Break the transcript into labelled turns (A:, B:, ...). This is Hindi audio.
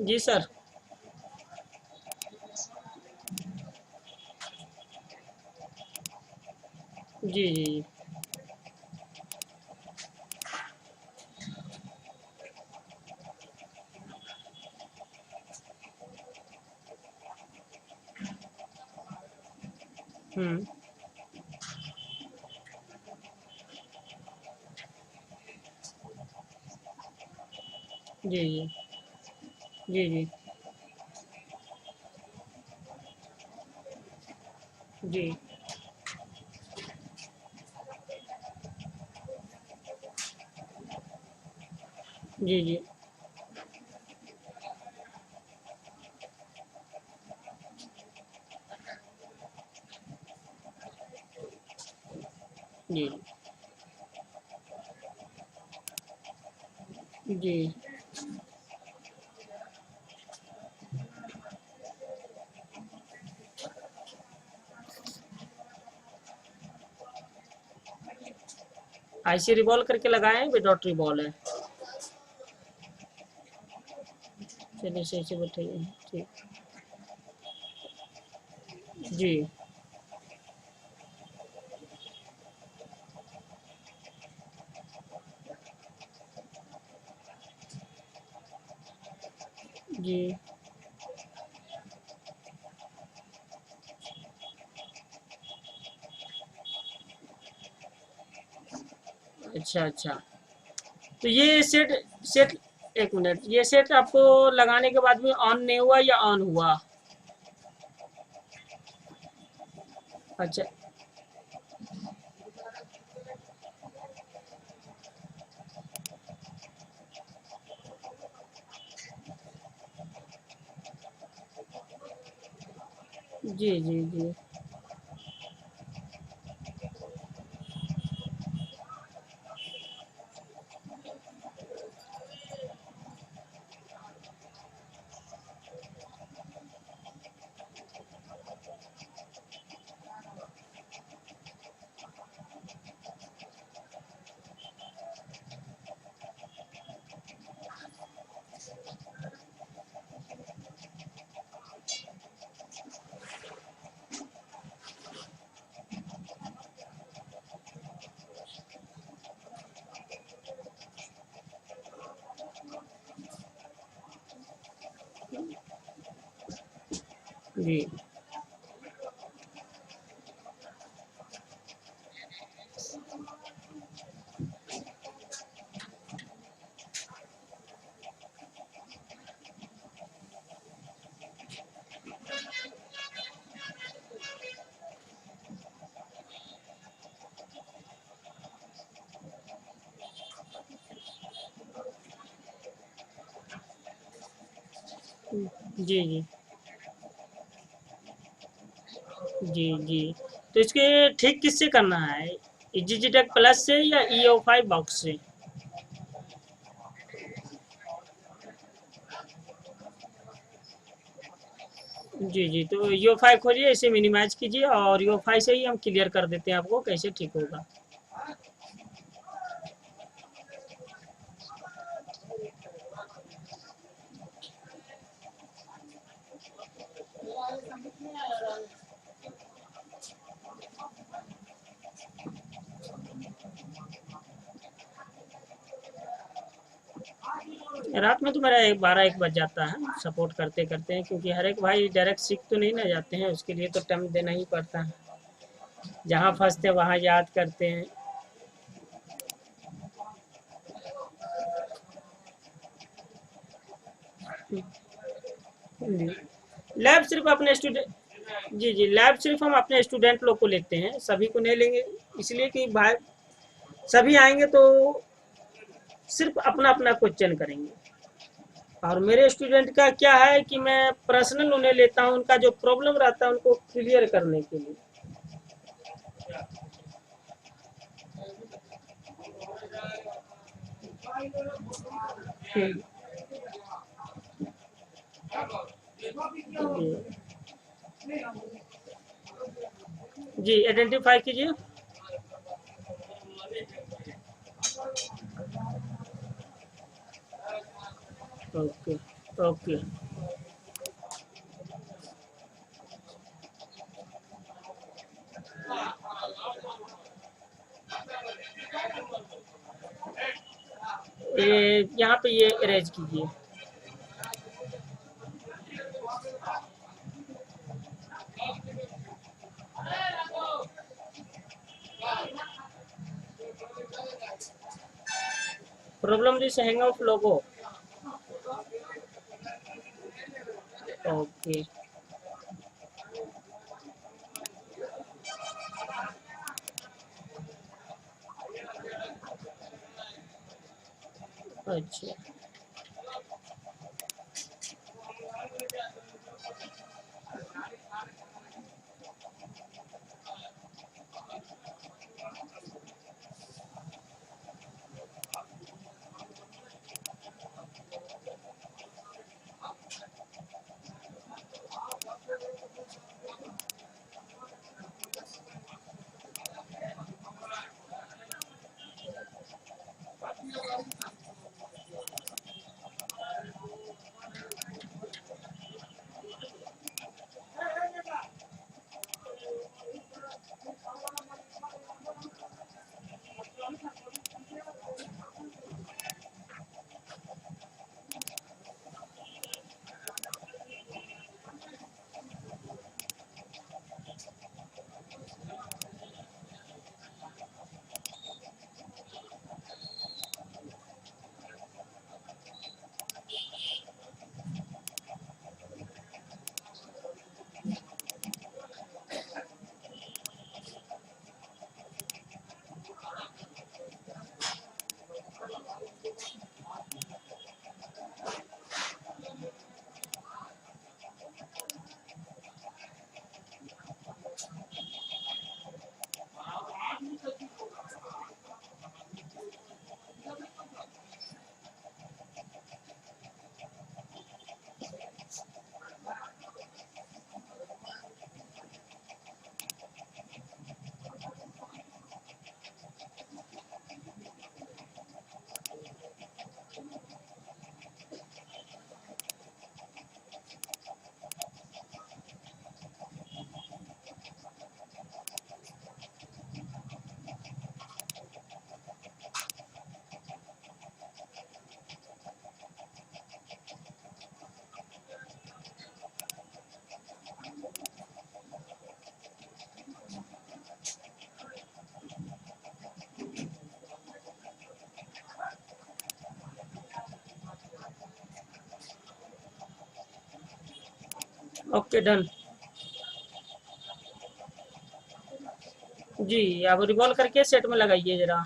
A: जी सर। जी जी जी। हम्म। जी जी जी जी जी जी जी जी जी। आईसी रिवॉल्व करके लगाए हैं, विदाउट रिवॉल्व है। चलिए सही से बैठाइए। ठीक। जी जी। अच्छा अच्छा। तो ये सेट सेट एक मिनट, ये सेट आपको लगाने के बाद में ऑन नहीं हुआ या ऑन हुआ? अच्छा। जी जी जी जी जी जी जी जी। तो इसके ठीक किससे करना है? डिजिटेक प्लस से या EO5 बॉक्स से? जी जी। तो EO5 खोलिए, इसे मिनिमाइज कीजिए और EO5 से ही हम क्लियर कर देते हैं आपको कैसे ठीक होगा। रात में तो मेरा 12-1 बज जाता है सपोर्ट करते करते हैं, क्योंकि हर एक भाई डायरेक्ट सीख तो नहीं ना जाते हैं, उसके लिए तो टाइम देना ही पड़ता है। जहाँ फंसते वहाँ याद करते हैं। जी। लैब सिर्फ अपने स्टूडेंट जी जी, लैब सिर्फ हम अपने स्टूडेंट लोग को लेते हैं, सभी को नहीं लेंगे। इसलिए कि भाई सभी आएंगे तो सिर्फ अपना अपना क्वेश्चन करेंगे। और मेरे स्टूडेंट का क्या है कि मैं पर्सनल उन्हें लेता हूँ, उनका जो प्रॉब्लम रहता है उनको क्लियर करने के लिए। जी जी, आइडेंटिफाई कीजिए। ओके। ओके। ये यहाँ पे ये अरेंज कीजिए। Problem this hang of logo. Okay. अच्छा। Okay done. जी, अब रिवॉल्व करके सेट में लगाइए जरा।